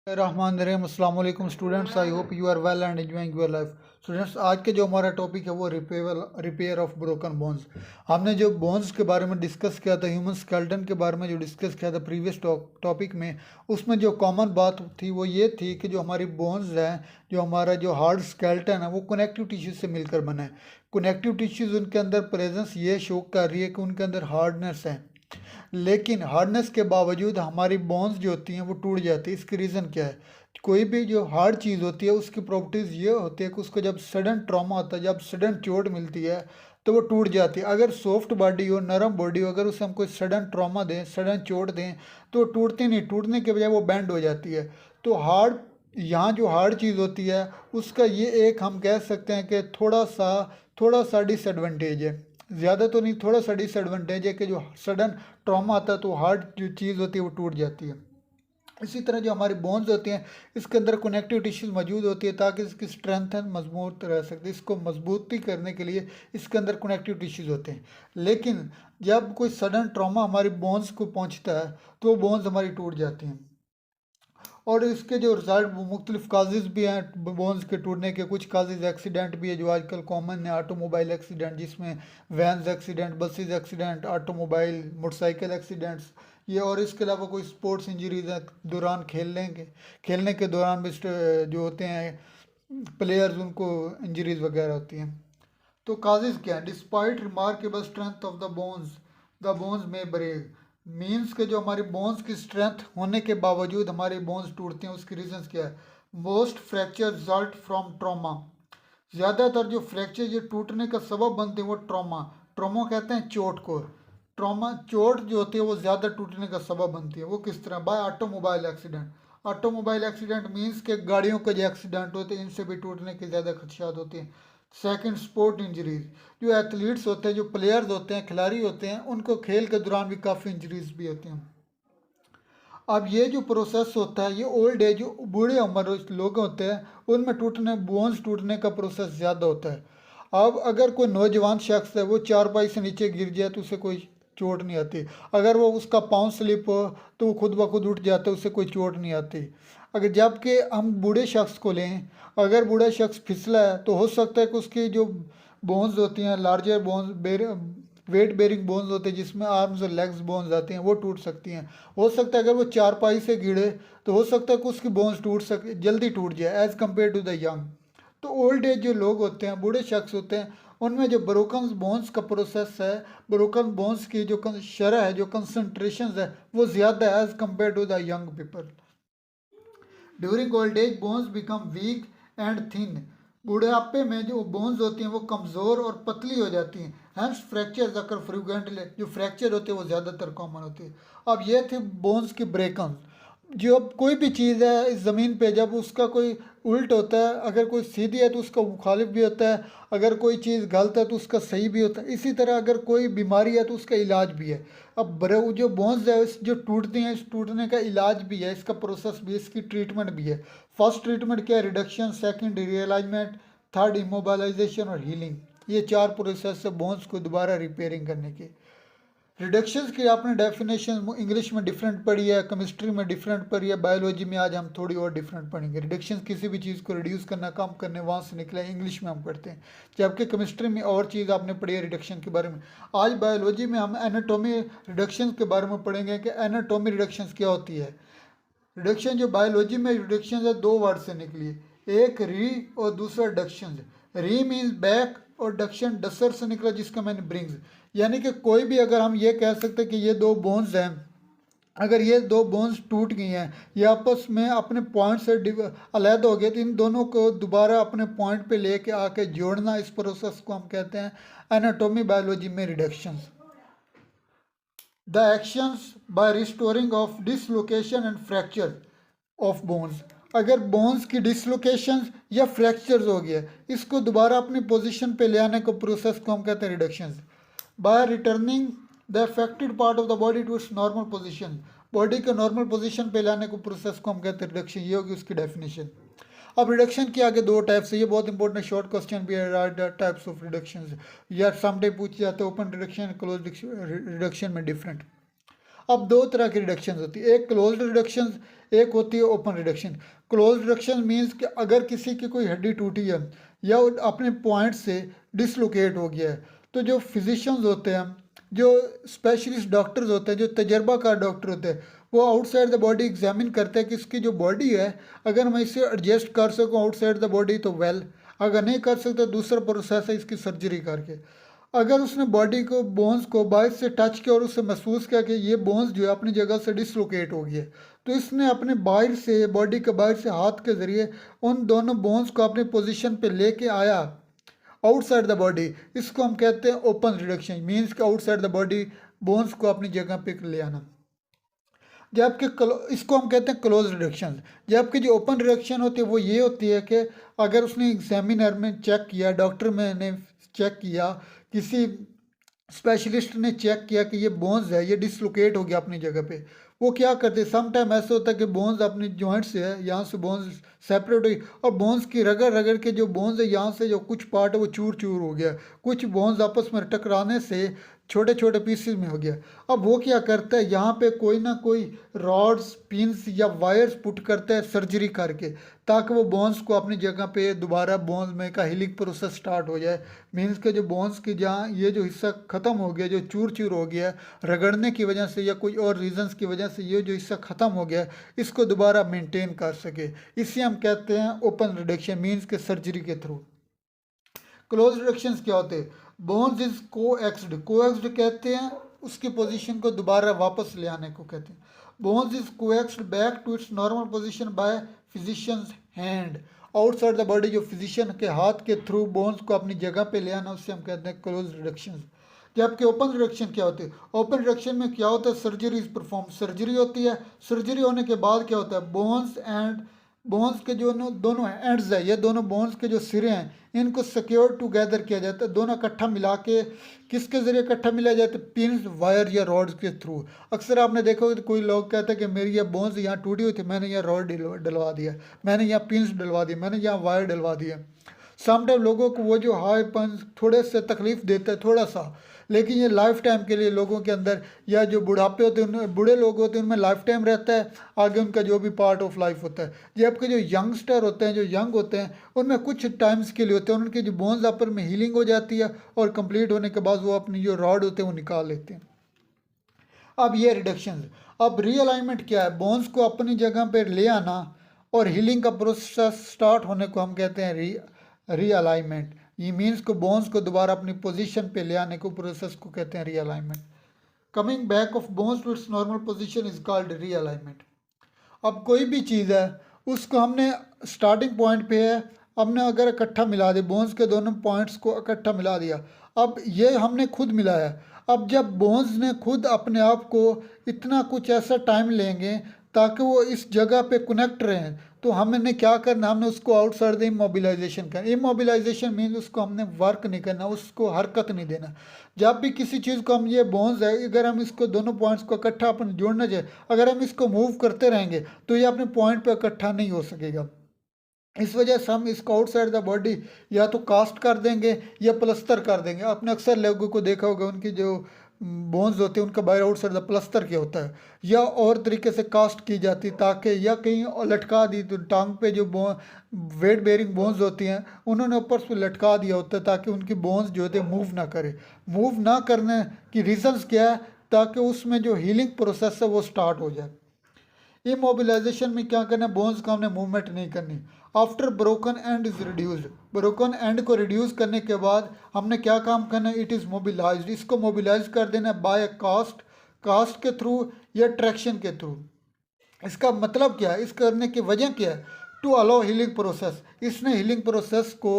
रहमान रहीम अस्सलाम वालेकुम students. I hope you are well and enjoying your life. Students, आज के जो हमारा टॉपिक है वो रिपेयर ऑफ ब्रोकन बोन्स। हमने जो बोन्स के बारे में डिस्कस किया था, ह्यूमन स्केलेटन के बारे में जो डिस्कस किया था प्रीवियस टॉपिक में, उसमें जो कॉमन बात थी वो ये थी कि जो हमारी बोन्स हैं, जो हमारा जो हार्ड स्केलेटन है वो कनेक्टिव टिश्यूज से मिलकर बना है। कनेक्टिव टिश्यूज उनके अंदर प्रेजेंस ये शो कर रही है कि उनके अंदर हार्डनेस है, लेकिन हार्डनेस के बावजूद हमारी बोन्स जो होती हैं वो टूट जाती है। इसकी रीज़न क्या है? कोई भी जो हार्ड चीज़ होती है उसकी प्रॉपर्टीज़ ये होती है कि उसको जब सडन ट्रॉमा होता है, जब सडन चोट मिलती है तो वो टूट जाती है। अगर सॉफ्ट बॉडी हो, नरम बॉडी हो, अगर उसे हम कोई सडन ट्रॉमा दें, सडन चोट दें तो वो टूटती नहीं, टूटने के बजाय वो बैंड हो जाती है। तो हार्ड, यहाँ जो हार्ड चीज़ होती है उसका ये एक हम कह सकते हैं कि थोड़ा सा डिसएडवांटेज है। ज़्यादा तो नहीं, थोड़ा सा डिसएडवांटेज है कि जो सडन ट्रॉमा आता है तो हार्ड जो चीज़ होती है वो टूट जाती है। इसी तरह जो हमारी बोन्स होती हैं, इसके अंदर कनेक्टिव टिश्यूज मौजूद होती है ताकि इसकी स्ट्रेंथ मजबूत रह सकती है। इसको मजबूती करने के लिए इसके अंदर कनेक्टिव टिश्यूज होते हैं। लेकिन जब कोई सडन ट्रॉमा हमारी बोन्स को पहुंचता है तो वो बोन्स हमारी टूट जाती हैं। और इसके जो रिजल्ट मुख्तलिफ काजेज़ भी हैं बोन्स के टूटने के। कुछ काजेज़ एक्सीडेंट भी है जो आजकल कॉमन है, ऑटोमोबाइल एक्सीडेंट, जिसमें vans accident, buses accident, automobile motorcycle accidents ये। और इसके अलावा कोई स्पोर्ट्स इंजरीज है दौरान खेलने के दौरान भी जो होते हैं प्लेयर्स, उनको इंजरीज वगैरह होती हैं। तो काजेज़ क्या है? Despite remarkable strength of the bones में ब्रेक। मीन्स के जो हमारी बोन्स की स्ट्रेंथ होने के बावजूद हमारी बोन्स टूटती हैं। उसकी रीजंस क्या है? Most fracture result from trauma. ज़्यादातर जो फ्रैक्चर ये टूटने का सबब बनते हैं वो ट्रॉमा कहते हैं चोट को। ट्रॉमा चोट जो होती है वो ज़्यादा टूटने का सबब बनती है। वो किस तरह? By automobile accident. Automobile accident means के गाड़ियों के जो एक्सीडेंट होते हैं इनसे भी टूटने के ज़्यादा खदशात होते हैं। Second, sport injuries. जो एथलीट्स होते हैं, जो प्लेयर्स होते हैं, खिलाड़ी होते हैं, उनको खेल के दौरान भी काफ़ी इंजरीज भी होती हैं। अब ये जो प्रोसेस होता है ये ओल्ड एज, जो बूढ़े उम्र लोग होते हैं उनमें बोन्स टूटने का प्रोसेस ज़्यादा होता है। अब अगर कोई नौजवान शख्स है वो चारपाई से नीचे गिर जाए तो उसे कोई चोट नहीं आती। अगर वो उसका पाँव स्लिप हो तो वो खुद ब खुद उठ जाता है, उससे कोई चोट नहीं आती। अगर जबकि हम बूढ़े शख्स को लें, अगर बूढ़ा शख्स फिसला है तो हो सकता है कि उसकी जो बोन्स होती हैं, larger bones, weight bearing bones होते हैं जिसमें आर्म्स और लेग्स बोन्स आती हैं, वो टूट सकती हैं। हो सकता है अगर वो चारपाई से गिरे तो हो सकता है कि उसकी बोन्स जल्दी टूट जाए as compare to the young. तो ओल्ड एज जो लोग होते हैं, बूढ़े शख्स होते हैं, उनमें जो ब्रोकन बोन्स का प्रोसेस है, ब्रोकन बोन्स की जो शरह है, जो कंसनट्रेशन है वो ज़्यादा है as compare to the young people. During old age bones become weak and thin. बुढ़ापे में जो बोन्स होती हैं वो कमज़ोर और पतली हो जाती हैं। हैंस फ्रैक्चर अकर फ्रीक्वेंटली, जो फ्रैक्चर होते हैं वो ज़्यादातर कॉमन होते हैं। अब ये थे बोन्स की ब्रेकन। जो अब कोई भी चीज़ है इस ज़मीन पे, जब उसका कोई उल्ट होता है, अगर कोई सीधी है तो उसका मुखालिफ भी होता है, अगर कोई चीज़ गलत है तो उसका सही भी होता है। इसी तरह अगर कोई बीमारी है तो उसका इलाज भी है। अब जो बोन्स है जो टूटती हैं, इस टूटने का इलाज भी है, इसका प्रोसेस भी, इसकी ट्रीटमेंट भी है। फर्स्ट ट्रीटमेंट क्या है? रिडक्शन। सेकंड, रियलाइजमेंट। थर्ड, इमोबालाइजेशन और हीलिंग। ये 4 प्रोसेस है बोन्स को दोबारा रिपेयरिंग करने के। रिडक्शंस की आपने डेफिनेशन इंग्लिश में डिफरेंट पढ़ी है, केमिस्ट्री में डिफरेंट पढ़ी है, बायोलॉजी में आज हम थोड़ी और डिफरेंट पढ़ेंगे। रिडक्शंस किसी भी चीज़ को रिड्यूस करना, कम करने, वहाँ से निकला, इंग्लिश में हम पढ़ते हैं। जबकि केमिस्ट्री में और चीज़ आपने पढ़ी है रिडक्शन के बारे में। आज बायोलॉजी में हम एनाटॉमी रिडक्शन के बारे में पढ़ेंगे कि एनाटॉमी रिडक्शंस क्या होती है। रिडक्शन जो बायोलॉजी में रिडक्शन है 2 वर्ड से निकली है, एक री और दूसरा डक्शन। री मीन्स बैक और डक्शन डसर से निकला जिसका मैंने ब्रिंग्स। यानी कि कोई भी, अगर हम ये कह सकते हैं कि ये 2 बोन्स हैं, अगर ये 2 बोन्स टूट गई हैं, ये आपस में अपने पॉइंट से अलग हो गए, तो इन दोनों को दोबारा अपने पॉइंट पे लेके आके जोड़ना, इस प्रोसेस को हम कहते हैं एनाटॉमी बायोलॉजी में reductions. The actions by restoring of dislocation and fracture of bones. अगर बोन्स की डिसलोकेशन या फ्रैक्चर्स हो गया, इसको दोबारा अपनी पोजीशन पे ले आने को प्रोसेस को हम कहते हैं reductions. By returning the affected part of the body to its normal position. Body के नॉर्मल पोजीशन पे लाने को प्रोसेस को हम कहते हैं रिडक्शन। ये होगी उसकी डेफिनेशन। अब रिडक्शन के आगे 2 टाइप्स है, ये बहुत इंपॉर्टेंट शॉर्ट क्वेश्चन भी है। टाइप्स ऑफ रिडक्शन या समटाइम पूछ जाते हैं ओपन रिडक्शन, क्लोज रिडक्शन में डिफरेंट। अब दो तरह की रिडक्शन होती है, एक क्लोज्ड रिडक्शन, एक होती है open reduction. Closed reduction means कि अगर किसी की कोई हड्डी टूटी है या वो अपने पॉइंट से डिसलोकेट हो गया है, तो जो फिजिशियंस होते हैं, जो स्पेशलिस्ट डॉक्टर्स होते हैं, जो तजर्बाकार डॉक्टर होते हैं, वो आउटसाइड द बॉडी एग्जामिन करते हैं कि इसकी जो बॉडी है, अगर मैं इसे एडजस्ट कर सकूँ आउटसाइड द बॉडी तो वेल, अगर नहीं कर सकते दूसरा प्रोसेस है इसकी सर्जरी करके। अगर उसने बॉडी को बोन्स को बाहर से टच किया और उससे महसूस किया कि ये बोन्स जो है अपनी जगह से डिसलोकेट हो गई है, तो इसने अपने बाहर से, बॉडी के बाहर से हाथ के ज़रिए उन दोनों बोन्स को अपनी पोजीशन पे लेके आया आउटसाइड द बॉडी, इसको हम कहते हैं ओपन रिडक्शन। मीन्स कि आउटसाइड द बॉडी बोन्स को अपनी जगह पे ले आना। जबकि इसको हम कहते हैं क्लोज रिडक्शन। जबकि जो ओपन रिडक्शन होती है वो ये होती है कि अगर उसने एग्जामिनर में चेक किया, डॉक्टर में ने चेक किया, किसी स्पेशलिस्ट ने चेक किया कि ये बोन्स है, ये डिसलोकेट हो गया अपनी जगह पे, वो क्या करते हैं, सम टाइम ऐसा होता है कि बोन्स अपनी जॉइंट से है, यहाँ से बोन्स सेपरेट हुई और बोन्स की रगड़ रगड़ के जो बोन्स है यहाँ से जो कुछ पार्ट है वो चूर चूर हो गया, कुछ बोन्स आपस में टकराने से छोटे छोटे पीसेस में हो गया। अब वो क्या करता है, यहाँ पे कोई ना कोई रॉड्स, पिंस या वायर्स पुट करता है सर्जरी करके, ताकि वो बोन्स को अपनी जगह पे दोबारा बोन्स में का हीलिंग प्रोसेस स्टार्ट हो जाए। मीन्स के जो बोन्स की जहाँ ये जो हिस्सा ख़त्म हो गया, जो चूर चूर हो गया रगड़ने की वजह से या कोई और रीजंस की वजह से, ये जो हिस्सा ख़त्म हो गया इसको दोबारा मेंटेन कर सके, इसे हम कहते हैं ओपन रिडक्शन, मीन्स के सर्जरी के थ्रू। क्लोज रिडक्शंस क्या होते हैं, बोन्स इज कोएक्स्ड, कोएक्स्ड कहते हैं उसकी पोजीशन को दोबारा वापस ले आने को कहते हैं। Bones is coaxed back to its normal position by physician's hand, outside the body जो फिजिशियन के हाथ के थ्रू बोन्स को अपनी जगह पे ले आना, उससे हम कहते हैं क्लोज रिडक्शन। जबकि ओपन रिडक्शन क्या होती है, ओपन रिडक्शन में क्या होता है, सर्जरी इज परफॉर्म, सर्जरी होती है, सर्जरी होने के बाद क्या होता है, बोन्स के जो दोनों एंड्स है, ये दोनों बोन्स के जो सिरे हैं इनको सिक्योर टुगेदर किया जाता है, दोनों इकट्ठा मिला के, किसके ज़रिए इकट्ठा मिला जाता है, पिन्स, वायर या रॉड्स के थ्रू। अक्सर आपने देखा होगा कोई लोग कहते हैं कि मेरी ये बोन्स यहाँ टूटी हुई थी, मैंने यहाँ रॉड डलवा दिया, मैंने यहाँ पिन्स डलवा दिया, मैंने यहाँ वायर डलवा दिया। समटाइम लोगों को वो जो हाई पंच थोड़े से तकलीफ देता है थोड़ा सा, लेकिन ये लाइफ टाइम के लिए लोगों के अंदर, या जो बुढ़ापे होते हैं उनमें, बूढ़े लोग होते हैं उनमें लाइफ टाइम रहता है, आगे उनका जो भी पार्ट ऑफ लाइफ होता है। जबकि जो यंगस्टर होते हैं, जो यंग होते हैं, उनमें कुछ टाइम्स के लिए होते हैं, उनके जो बोन्स अपर में हीलिंग हो जाती है और कंप्लीट होने के बाद वो अपनी जो रॉड होते हैं वो निकाल लेते हैं। अब ये रिडक्शन, अब रीअलाइनमेंट क्या है, बोन्स को अपनी जगह पर ले आना और हीलिंग का प्रोसेस स्टार्ट होने को हम कहते हैं रीअलाइनमेंट। ये मीन्स को बोन्स को दोबारा अपनी पोजीशन पे ले आने को प्रोसेस को कहते हैं realignment. Coming back of bones to its normal position is called realignment. अब कोई भी चीज़ है उसको हमने स्टार्टिंग पॉइंट पे है, हमने अगर इकट्ठा मिला दिया, बोन्स के दोनों पॉइंट्स को इकट्ठा मिला दिया, अब ये हमने खुद मिलाया। अब जब बोन्स ने खुद अपने आप को इतना कुछ ऐसा टाइम लेंगे ताकि वो इस जगह पे कनेक्ट रहें, तो हमने क्या करना, हमने उसको आउटसाइड द इमोबिलाइजेशन करना। इमोबिलाइजेशन मीन्स उसको हमने वर्क नहीं करना, उसको हरकत नहीं देना। जब भी किसी चीज़ को हम, ये बोन्स है, अगर हम इसको दोनों पॉइंट्स को इकट्ठा अपन जोड़ना चाहिए, अगर हम इसको मूव करते रहेंगे तो ये अपने पॉइंट पे इकट्ठा नहीं हो सकेगा। इस वजह से हम इसको आउटसाइड द बॉडी या तो कास्ट कर देंगे या प्लस्तर कर देंगे। आपने अक्सर लोगों को देखा होगा उनकी जो बोन्स होते हैं उनका बाहर आउटसाइड द प्लस्तर क्या होता है, या और तरीके से कास्ट की जाती ताकि, या कहीं लटका दी, तो टांग पे जो वेट बेयरिंग बोन्स होती हैं उन्होंने ऊपर से लटका दिया होता है ताकि उनकी बोन्स जो होते हैं मूव ना करे। मूव ना करने की रीजंस क्या है, ताकि उसमें जो हीलिंग प्रोसेस है वो स्टार्ट हो जाए। इमोबिलाइजेशन में क्या करना है, बोन्स को हमने मूवमेंट नहीं करनी। After broken and is reduced, broken and को रिड्यूस करने के बाद हमने क्या काम करना है, इट इज़ मोबिलाइज्ड, इसको मोबिलाइज कर देना है बाय कास्ट, कास्ट के थ्रू या ट्रैक्शन के थ्रू। इसका मतलब क्या है, इस करने की वजह क्या है, टू अलाउ हीलिंग प्रोसेस, इसने हीलिंग प्रोसेस को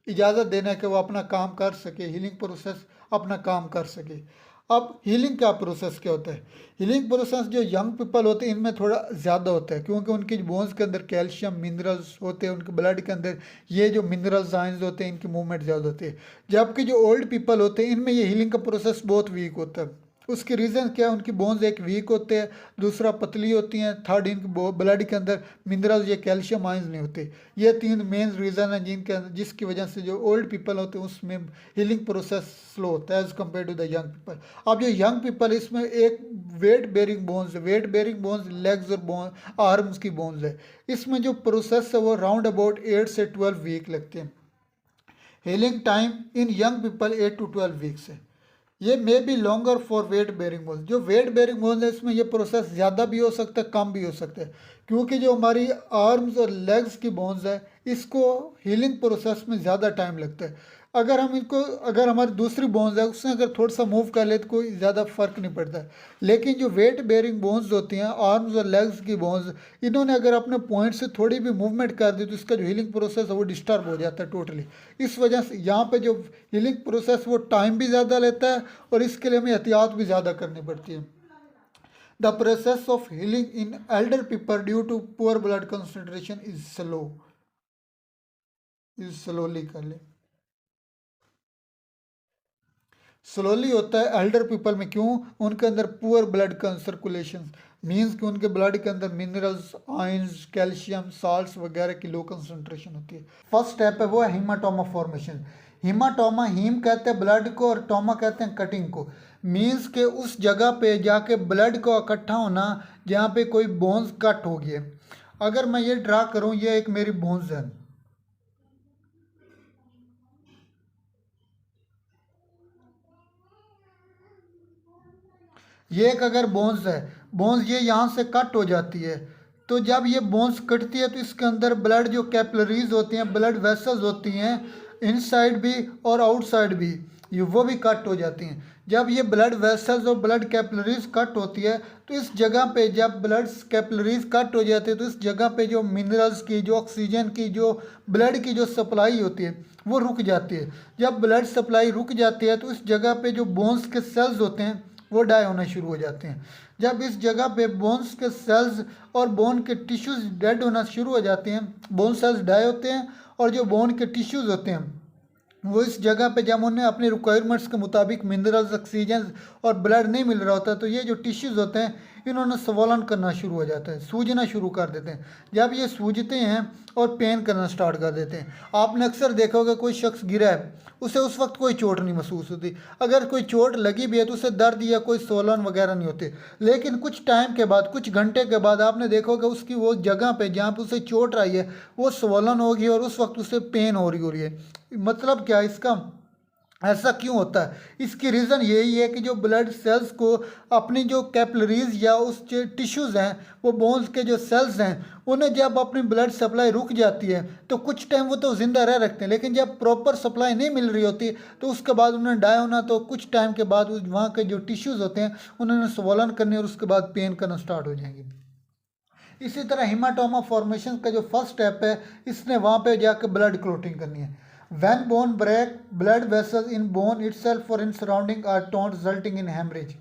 इजाज़त देना है कि वो अपना काम कर सके, हीलिंग प्रोसेस अपना काम कर सके। अब हीलिंग का प्रोसेस क्या होता है, हीलिंग प्रोसेस जो यंग पीपल होते हैं इनमें थोड़ा ज़्यादा होता है, क्योंकि उनकी बोन्स के अंदर कैल्शियम मिनरल्स होते हैं, उनके ब्लड के अंदर ये जो मिनरल्स आयंस होते हैं इनकी मूवमेंट ज़्यादा होती है। जबकि जो ओल्ड पीपल होते हैं इनमें ये हीलिंग का प्रोसेस बहुत वीक होता है। उसकी रीज़न क्या है? उनकी बोन्स एक वीक होते हैं, दूसरा पतली होती हैं, थर्ड इनकी ब्लड के अंदर मिनरल्स या कैल्शियम आयंस नहीं होते। ये तीन मेन रीज़न हैं जिसकी वजह से जो ओल्ड पीपल होते हैं उसमें हीलिंग प्रोसेस स्लो होता है as compare to the young people. अब ये यंग पीपल, इसमें एक वेट बेरिंग बोन्स लेग्स और आर्म्स की बोन्स है। इसमें जो प्रोसेस है वो राउंड अबाउट 8 से 12 वीक लगते हैं। Healing time in young people 8 to 12 weeks है। ये may be longer for weight bearing bones. जो वेट बेरिंग बोन्स है इसमें ये प्रोसेस ज़्यादा भी हो सकता है, कम भी हो सकता है, क्योंकि जो हमारी आर्म्स और लेग्स की बोन्स है इसको हीलिंग प्रोसेस में ज़्यादा टाइम लगता है। अगर हमारी दूसरी बोन्स है उसमें अगर थोड़ा सा मूव कर ले तो कोई ज़्यादा फर्क नहीं पड़ता है। लेकिन जो वेट बेरिंग बोन्स होती हैं, आर्म्स और लेग्स की बोन्स, इन्होंने अगर अपने पॉइंट से थोड़ी भी मूवमेंट कर दी तो इसका जो हीलिंग प्रोसेस है वो डिस्टर्ब हो जाता है टोटली। इस वजह से यहाँ पे जो हीलिंग प्रोसेस वो टाइम भी ज़्यादा लेता है और इसके लिए हमें एहतियात भी ज़्यादा करनी पड़ती है। The process of healing in elder people due to poor blood concentration is slowly कर ले स्लोली होता है एल्डर पीपल में। क्यों? उनके अंदर पुअर ब्लड सर्कुलेशन मीन्स कि उनके ब्लड के अंदर मिनरल्स, आयंस, कैल्शियम, साल्ट्स वगैरह की लो कंसंट्रेशन होती है। फर्स्ट स्टेप है वो है हीमाटोमा फॉर्मेशन। हीमाटोमा, हीम कहते हैं ब्लड को और टोमा कहते हैं कटिंग को। मीन्स के उस जगह पे जाके ब्लड को इकट्ठा होना जहाँ पे कोई बोन्स कट हो गए। अगर मैं ये ड्रा करूँ, ये एक मेरी बोन्स है, ये एक अगर बोन्स है, बोन्स ये यहाँ से कट हो जाती है, तो जब ये बोन्स कटती है तो इसके अंदर ब्लड जो कैपिलरीज होती हैं, ब्लड वेसल्स होती हैं, इनसाइड भी और आउटसाइड भी, ये वो भी कट हो जाती हैं। जब ये ब्लड वेसल्स और ब्लड कैपिलरीज कट होती है तो इस जगह पे जब ब्लड कैपिलरीज कट हो जाती है तो इस जगह पे जो मिनरल्स की, जो ऑक्सीजन की, जो ब्लड की जो सप्लाई होती है वो रुक जाती है। जब ब्लड सप्लाई रुक जाती है तो इस जगह पे जो बोन्स के सेल्स होते हैं वो डाई होना शुरू हो जाते हैं। जब इस जगह पे बोन्स के सेल्स और बोन के टिश्यूज डेड होना शुरू हो जाते हैं, बोन सेल्स डाई होते हैं और जो बोन के टिश्यूज होते हैं वो इस जगह पे जब उन्हें अपने रिक्वायरमेंट्स के मुताबिक मिनरल्स, ऑक्सीजन और ब्लड नहीं मिल रहा होता तो ये जो टिश्यूज होते हैं इन्होंने स्वॉलन करना शुरू हो जाता है, सूजना शुरू कर देते हैं। जब ये सूजते हैं और पेन करना स्टार्ट कर देते हैं, आपने अक्सर देखा होगा कोई शख्स गिरा है, उसे उस वक्त कोई चोट नहीं महसूस होती। अगर कोई चोट लगी भी है तो उसे दर्द या कोई सोलन वगैरह नहीं होते। लेकिन कुछ टाइम के बाद, कुछ घंटे के बाद आपने देखा होगा उसकी वो जगह पे जहाँ पे उसे चोट आई है वो सोलन होगी और उस वक्त उसे पेन हो रही है। मतलब क्या इसका? ऐसा क्यों होता है? इसकी रीज़न यही है कि जो ब्लड सेल्स को अपनी जो कैपिलरीज या उस जो टिश्यूज़ हैं, वो बोन्स के जो सेल्स हैं, उन्हें जब अपनी ब्लड सप्लाई रुक जाती है तो कुछ टाइम वो तो ज़िंदा रह रखते हैं, लेकिन जब प्रॉपर सप्लाई नहीं मिल रही होती तो उसके बाद उन्हें डाई होना, तो कुछ टाइम के बाद वहाँ के जो टिश्यूज़ होते हैं उन्होंने स्वॉलन करने और उसके बाद पेन करना स्टार्ट हो जाएंगे। इसी तरह हीमाटोमा फॉर्मेशन का जो फर्स्ट स्टेप है, इसने वहाँ पे जाकर ब्लड क्लोटिंग करनी है। When bone break, blood vessels in bone itself or in surrounding are torn resulting in hemorrhage।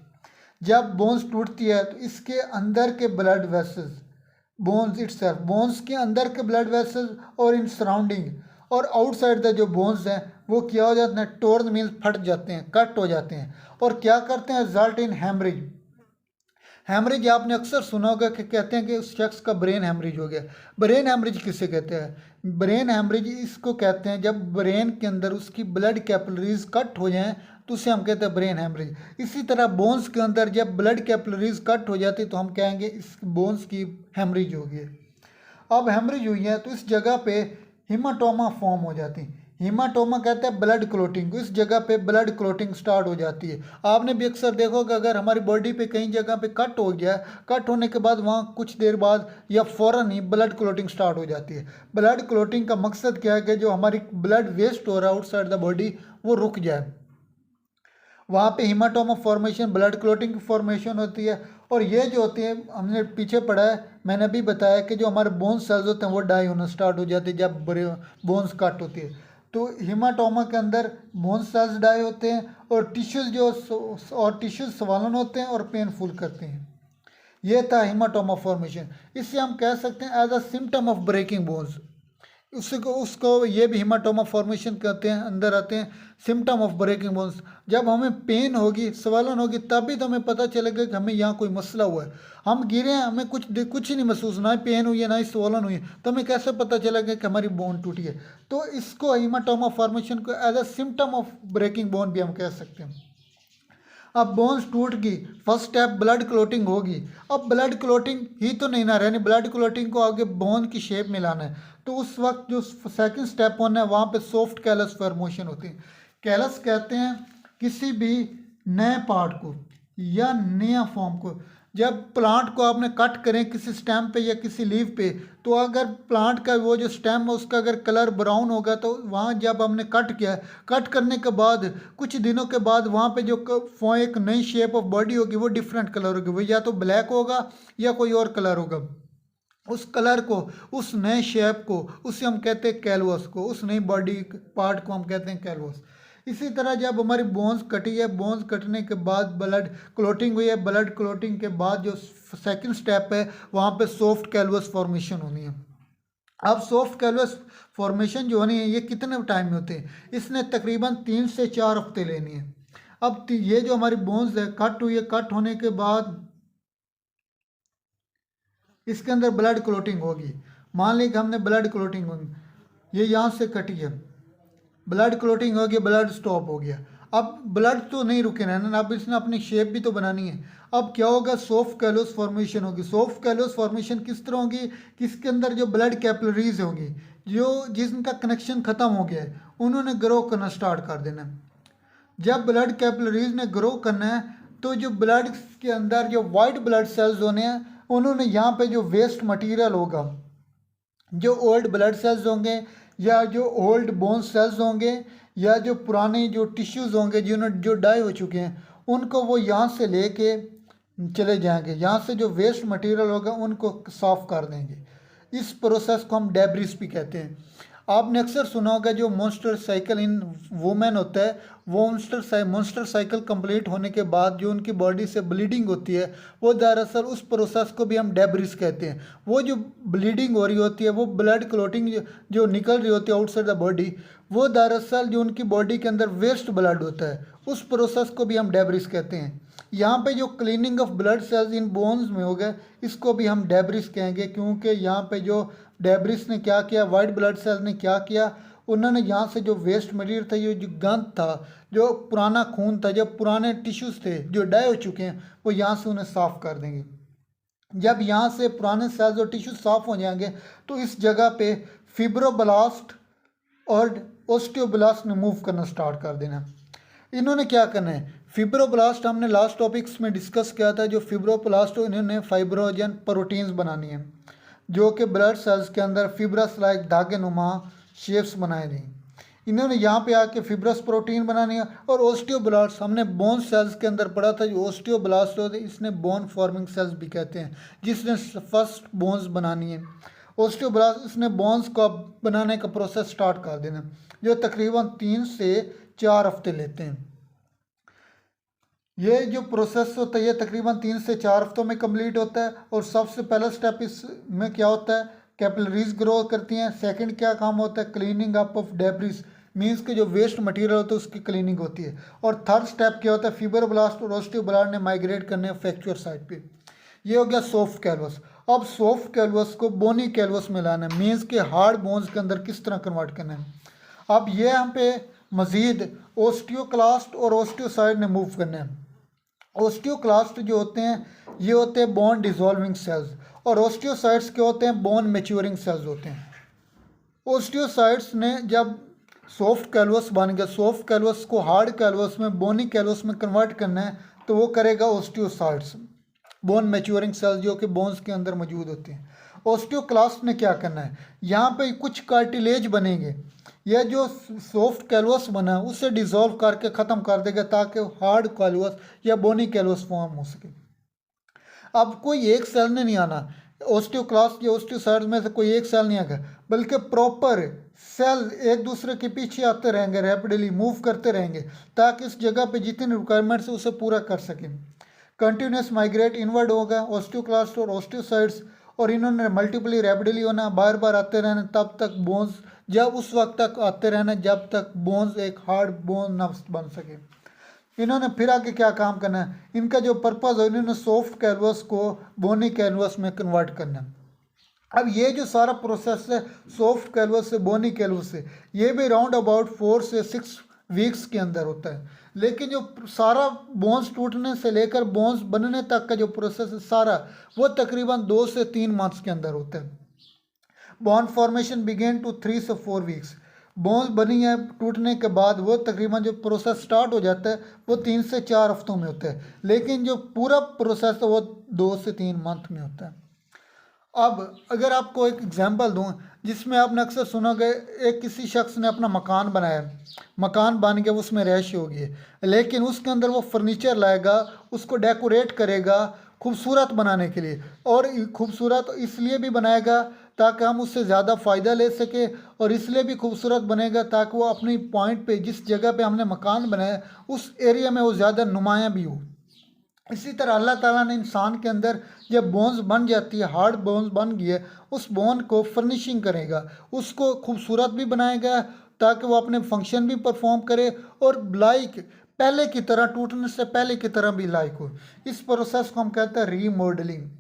जब बोन्स टूटती है तो इसके अंदर के blood vessels, bones itself, bones के अंदर के ब्लड वेसल्स और इन सराउंडिंग और आउटसाइड द जो बोन्स हैं वो क्या हो जाते हैं? टोर्न मीन्स फट जाते हैं, कट हो जाते हैं और क्या करते हैं? Result in haemorrhage. हेमरेज आपने अक्सर सुना होगा कि कहते हैं कि उस शख्स का ब्रेन हेमरेज हो गया। ब्रेन हेमरेज किसे कहते हैं? ब्रेन हेमरेज इसको कहते हैं जब ब्रेन के अंदर उसकी ब्लड कैपिलरीज कट हो जाएं तो उसे हम कहते हैं ब्रेन हेमरेज। इसी तरह बोन्स के अंदर जब ब्लड कैपिलरीज कट हो जाती तो हम कहेंगे इस बोन्स की हेमरेज हो गई। अब हेमरेज हुई है तो इस जगह पे हीमाटोमा फॉर्म हो जाती है। हीमाटोमा कहते हैं ब्लड क्लोटिंग, इस जगह पे ब्लड क्लोटिंग स्टार्ट हो जाती है। आपने भी अक्सर देखा होगा अगर हमारी बॉडी पे कहीं जगह पे कट हो गया, कट होने के बाद वहाँ कुछ देर बाद या फ़ौरन ही ब्लड क्लोटिंग स्टार्ट हो जाती है। ब्लड क्लोटिंग का मकसद क्या है कि जो हमारी ब्लड वेस्ट हो रहा है आउटसाइड द बॉडी वो रुक जाए। वहाँ पे हीमाटोमा फॉर्मेशन, ब्लड क्लोटिंग की फॉर्मेशन होती है। और ये जो होती है हमने पीछे पढ़ा है, मैंने अभी बताया कि जो हमारे बोन सेल्स होते हैं वो डाई होना स्टार्ट हो जाती है जब बोन्स कट होती है। तो हीमाटोमा के अंदर बोन सेल्स डाई होते हैं और टिश्यूज स्वॉलन होते हैं और पेनफुल करते हैं। ये था हीमाटोमा फॉर्मेशन। इससे हम कह सकते हैं as a symptom of breaking bones. उसको ये भी हीमाटोमा फॉर्मेशन कहते हैं, अंदर आते हैं। सिम्टम ऑफ ब्रेकिंग बोन्स, जब हमें पेन होगी, स्वलन होगी, तभी तो हमें पता चलेगा कि हमें यहाँ कोई मसला हुआ है। हम गिरे हैं, हमें कुछ ही नहीं महसूस, ना ही पेन हुई है ना ही स्वलन हुई है, तो हमें कैसे पता चलेगा कि हमारी बोन टूटी है। तो इसको हीमाटोमा फॉर्मेशन को as a symptom of breaking bone भी हम कह सकते हैं। अब बोन्स टूट गई, फर्स्ट स्टेप ब्लड क्लोटिंग होगी। अब ब्लड क्लोटिंग ही तो नहीं ना रहनी, ब्लड क्लोटिंग को आगे बोन की शेप में लाना है। तो उस वक्त जो सेकंड स्टेप होना है, वहाँ पे सॉफ्ट कैलस फॉर्मेशन होती है। कैलस कहते हैं किसी भी नए पार्ट को या नया फॉर्म को। जब प्लांट को आपने कट करें किसी स्टेम पे या किसी लीव पे, तो अगर प्लांट का वो जो स्टेम है उसका अगर कलर ब्राउन होगा, तो वहाँ जब हमने कट किया, कट करने के बाद कुछ दिनों के बाद वहाँ पे जो एक नई शेप ऑफ बॉडी होगी वो डिफरेंट कलर होगी, वो या तो ब्लैक होगा या कोई और कलर होगा। उस कलर को, उस नए शेप को, उसे हम कहते हैं कैलवस को, उस नई बॉडी पार्ट को हम कहते हैं कैलवस। इसी तरह जब हमारी बोन्स कटी है, बोन्स कटने के बाद ब्लड क्लोटिंग हुई है, ब्लड क्लोटिंग के बाद जो सेकंड स्टेप है वहाँ पे सॉफ्ट कैलवस फॉर्मेशन होनी है। अब सॉफ्ट कैलवस फॉर्मेशन जो होनी है ये कितने टाइम में होते हैं, इसने तकरीबन 3 से 4 हफ्ते लेनी है। अब ये जो हमारी बोन्स है कट हुई है, कट होने के बाद इसके अंदर ब्लड क्लोटिंग होगी। मान ली कि हमने ब्लड क्लोटिंग होगी, ये यहाँ से कटी है, ब्लड क्लोटिंग हो गया, ब्लड स्टॉप हो गया। अब ब्लड तो नहीं रुके रहना, अब इसने अपनी शेप भी तो बनानी है। अब क्या होगा, सॉफ्ट कैलस फॉर्मेशन होगी। सॉफ्ट कैलस फॉर्मेशन किस तरह होगी, किसके अंदर जो ब्लड कैपिलरीज होंगी, जो जिनका कनेक्शन ख़त्म हो गया है, उन्होंने ग्रो करना स्टार्ट कर देना है। जब ब्लड कैपिलरीज ने ग्रो करना है, तो जो ब्लड के अंदर जो वाइट ब्लड सेल्स होने हैं, उन्होंने यहाँ पे जो वेस्ट मटेरियल होगा, जो ओल्ड ब्लड सेल्स होंगे या जो ओल्ड बोन सेल्स होंगे या जो पुराने जो टिश्यूज़ होंगे जिन्होंने जो डाई हो चुके हैं, उनको वो यहाँ से लेके चले जाएंगे। यहाँ से जो वेस्ट मटेरियल होगा उनको साफ़ कर देंगे। इस प्रोसेस को हम डेब्रिस भी कहते हैं। आपने अक्सर सुना होगा जो मोन्स्टर साइकिल इन वुमेन होता है, वो मोन्स्टर साइकिल कंप्लीट होने के बाद जो उनकी बॉडी से ब्लीडिंग होती है, वो दरअसल उस प्रोसेस को भी हम डेब्रिस कहते हैं। वो जो ब्लीडिंग हो रही होती है, वो ब्लड क्लोटिंग जो निकल रही होती है आउटसाइड द बॉडी, वो दरअसल जो उनकी बॉडी के अंदर वेस्ट ब्लड होता है, उस प्रोसेस को भी हम डेब्रिस कहते हैं। यहाँ पे जो cleaning of blood cells in bones में हो गया, इसको भी हम डेब्रिस कहेंगे, क्योंकि यहाँ पे जो डेब्रिस ने क्या किया, वाइट ब्लड सेल्स ने क्या किया, उन्होंने यहाँ से जो वेस्ट मटेरियल था, ये जो गंद था, जो पुराना खून था, जो पुराने टिश्यूज़ थे जो डाई हो चुके हैं, वो यहाँ से उन्हें साफ़ कर देंगे। जब यहाँ से पुराने सेल्स और टिश्यू साफ़ हो जाएंगे, तो इस जगह पे फिब्रोब्लास्ट और ओस्टियोब्लास्ट ने मूव करना स्टार्ट कर देना। इन्होंने क्या करना है, फिब्रोब्लास्ट हमने लास्ट टॉपिक्स में डिस्कस किया था। जो फिब्रोब्लास्ट इन्होंने फाइब्रोजन प्रोटीन्स बनानी है, जो कि ब्लड सेल्स के अंदर फिब्रस लाइक धागे नुमा शेप्स बनाए दी। इन्होंने यहाँ पे आके फिब्रस प्रोटीन बनानी है। और ओस्टियोब्लास्ट हमने बोन सेल्स के अंदर पढ़ा था, जो ओस्टियोब्लास्ट होते हैं इसने बोन फॉर्मिंग सेल्स भी कहते हैं, जिसने फर्स्ट बोन्स बनानी है। ओस्टियोब्लास्ट इसने बोन्स को बनाने का प्रोसेस स्टार्ट कर देना, जो तकरीबन 3 से 4 हफ्ते लेते हैं। ये जो प्रोसेस होता है ये तकरीबन 3 से 4 हफ्तों में कंप्लीट होता है। और सबसे पहला स्टेप इसमें क्या होता है, कैपिलरीज ग्रो करती हैं। सेकंड क्या काम होता है, cleaning up of debris, means के जो वेस्ट मटेरियल होता है उसकी क्लीनिंग होती है। और थर्ड स्टेप क्या होता है, फिब्रोब्लास्ट और ओस्टियोब्लास्ट ने माइग्रेट करने फ्रैक्चर साइट पे। ये हो गया सॉफ्ट कैलवस। अब सॉफ्ट कैलवस को बोनी कैलवस में लाना है, मीन्स के हार्ड बोन्स के अंदर किस तरह कन्वर्ट करना है। अब ये यहाँ पे मज़ीद ओस्टियोक्लास्ट और ओस्टियोसाइड ने मूव करना है। ओस्टियोक्लास्ट जो होते हैं ये होते हैं बोन डिजोल्विंग सेल्स, और ओस्टियोसाइड्स के होते हैं बोन मैच्योरिंग सेल्स होते हैं। ओस्टियोसाइड्स ने जब सॉफ्ट कैलवस बन गया, सॉफ्ट कैलवस को हार्ड कैलवस में, बोनी कैलवस में कन्वर्ट करना है, तो वो करेगा ओस्टियोसाइड्स, बोन मैच्योरिंग सेल्स जो कि बोन्स के अंदर मौजूद होते हैं। ओस्टियोक्लास्ट ने क्या करना है, यहाँ पे कुछ कार्टिलेज बनेंगे, यह जो सॉफ्ट कैलवस बना है उसे डिसॉल्व करके ख़त्म कर देगा, ताकि हार्ड कैलवस या बोनी कैलवस फॉर्म हो सके। अब कोई एक सेल ने नहीं आना, ओस्टियोक्लास्ट या ओस्टियोसाइड्स में से कोई एक सेल नहीं आएगा, बल्कि प्रॉपर सेल एक दूसरे के पीछे आते रहेंगे, रैपिडली मूव करते रहेंगे, ताकि इस जगह पे जितनी रिक्वायरमेंट्स है उसे पूरा कर सकें। कंटिन्यूस माइग्रेट इनवर्ड होगा ओस्टियोक्लास्ट और ओस्टियोसाइड्स, और इन्होंने मल्टीपली रैपिडली होना, बार बार आते रहना तब तक बोन्स, जब उस वक्त तक आते रहना जब तक बोन्स एक हार्ड बोन न बन सके। इन्होंने फिर आगे क्या काम करना है, इनका जो पर्पज़ है इन्होंने सॉफ्ट कैनवस को बोनी कैनवस में कन्वर्ट करना है। अब ये जो सारा प्रोसेस है सॉफ्ट कैनवस से बोनी कैनवस से, ये भी राउंड अबाउट 4 से 6 वीक्स के अंदर होता है। लेकिन जो सारा बोन्स टूटने से लेकर बोन्स बनने तक का जो प्रोसेस है सारा, वो तकरीबन 2 से 3 मंथ्स के अंदर होता है। बोन फॉर्मेशन बिगेन टू 3 से 4 वीक्स। बोन्स बनी है टूटने के बाद वो तकरीबन जो प्रोसेस स्टार्ट हो जाता है वो 3 से 4 हफ्तों में होता है, लेकिन जो पूरा प्रोसेस है वो 2 से 3 मंथ में होता है। अब अगर आपको एक एग्जांपल दूं, जिसमें आपने अक्सर सुना गया, एक किसी शख्स ने अपना मकान बनाया, मकान बन गया, उसमें रैश होगी, लेकिन उसके अंदर वो फर्नीचर लाएगा, उसको डेकोरेट करेगा खूबसूरत बनाने के लिए, और खूबसूरत इसलिए भी बनाएगा ताकि हम उससे ज़्यादा फ़ायदा ले सके, और इसलिए भी खूबसूरत बनेगा ताकि वो अपनी पॉइंट पे, जिस जगह पे हमने मकान बनाया उस एरिया में वो ज़्यादा नुमायाँ भी हो। इसी तरह अल्लाह ताला ने इंसान के अंदर जब बोन्स बन जाती है, हार्ड बोन्स बन गई है, उस बोन को फर्निशिंग करेगा, उसको खूबसूरत भी बनाएगा ताकि वो अपने फंक्शन भी परफॉर्म करे और लाइक पहले की तरह, टूटने से पहले की तरह भी लाइक हो। इस प्रोसेस को हम कहते हैं remodelling.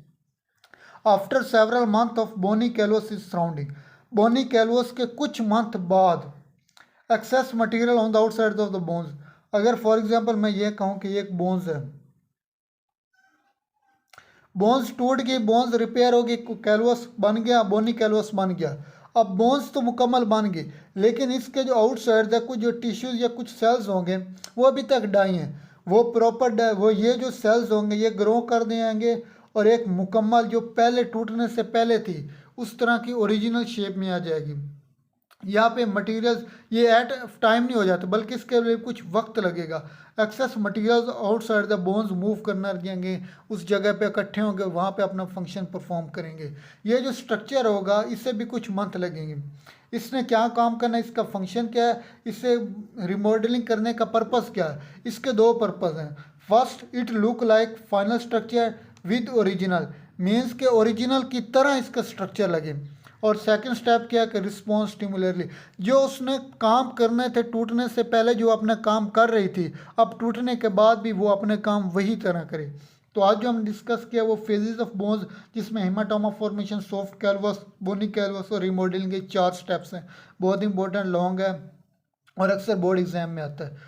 After several month of bony callus is surrounding, bony callus के कुछ मंथ बाद excess material on the outside of the bones. अगर फॉर एग्जांपल मैं ये कहूँ कि एक बोन्स है, बोन्स टूट गई, बोन्स रिपेयर हो गई, कैलवस बन गया, बोनी कैलवस बन गया। अब बोन्स तो मुकम्मल बन गई, लेकिन इसके जो आउटसाइड है कुछ जो टिश्यूज़ या कुछ सेल्स होंगे वो अभी तक डाई हैं, वो प्रॉपर वो ये जो सेल्स होंगे ये ग्रो कर देंगे और एक मुकम्मल जो पहले टूटने से पहले थी उस तरह की ओरिजिनल शेप में आ जाएगी। यहाँ पे मटेरियल्स ये एट टाइम नहीं हो जाते, बल्कि इसके लिए कुछ वक्त लगेगा। Excess materials outside the bones move करना लगेंगे, उस जगह पे इकट्ठे होंगे, वहाँ पे अपना फंक्शन परफॉर्म करेंगे। ये जो स्ट्रक्चर होगा इससे भी कुछ मंथ लगेंगे। इसने क्या काम करना है, इसका फंक्शन क्या है, इससे रिमॉडलिंग करने का पर्पज़ क्या है। इसके दो पर्पज़ हैं। First, it look like final structure with original, means के ओरिजिनल की तरह इसका स्ट्रक्चर लगे। और सेकंड स्टेप क्या है कि रिस्पॉन्स स्टिमुलरली, जो उसने काम करने थे टूटने से पहले जो अपना काम कर रही थी, अब टूटने के बाद भी वो अपने काम वही तरह करे। तो आज जो हम डिस्कस किया वो फेजेस ऑफ बोन्स, जिसमें हेमाटोमा फॉर्मेशन, सॉफ्ट कैलवस, बोनी कैलवस और रिमॉडलिंग के 4 स्टेप्स हैं। बहुत इंपॉर्टेंट, लॉन्ग है और अक्सर बोर्ड एग्जाम में आता है।